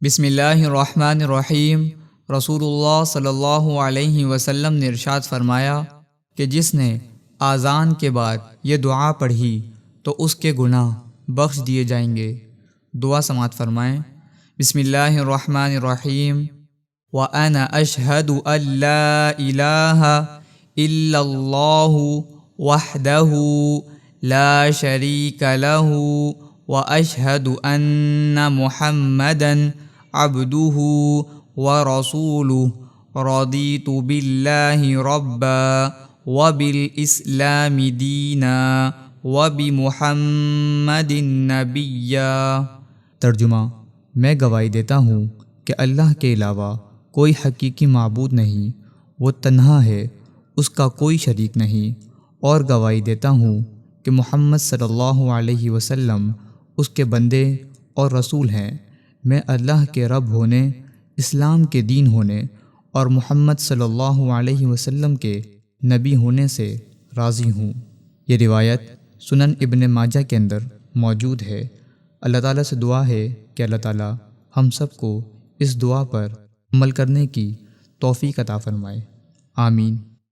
بسم اللہ الرحمن الرحیم۔ رسول اللہ صلی اللہ علیہ وسلم نے ارشاد فرمایا کہ جس نے اذان کے بعد یہ دعا پڑھی تو اس کے گناہ بخش دیے جائیں گے۔ دعا سماعت فرمائیں۔ بسم اللہ الرحمن الرحیم۔ وَأَنَا أَشْهَدُ أَن لَّا إِلَٰهَ إِلَّا اللَّهُ وَحْدَهُ لَا شَرِيكَ لَهُ وَأَشْهَدُ أَنَّ مُحَمَّدًا عبدہ ورسولہ رضیت باللہ ربا وبالاسلام دینا وبمحمد نبیا۔ ترجمہ: میں گواہی دیتا ہوں کہ اللہ کے علاوہ کوئی حقیقی معبود نہیں، وہ تنہا ہے، اس کا کوئی شریک نہیں، اور گواہی دیتا ہوں کہ محمد صلی اللہ علیہ وسلم اس کے بندے اور رسول ہیں۔ میں اللہ کے رب ہونے، اسلام کے دین ہونے اور محمد صلی اللہ علیہ وسلم کے نبی ہونے سے راضی ہوں۔ یہ روایت سنن ابن ماجہ کے اندر موجود ہے۔ اللہ تعالیٰ سے دعا ہے کہ اللہ تعالیٰ ہم سب کو اس دعا پر عمل کرنے کی توفیق عطا فرمائے۔ آمین۔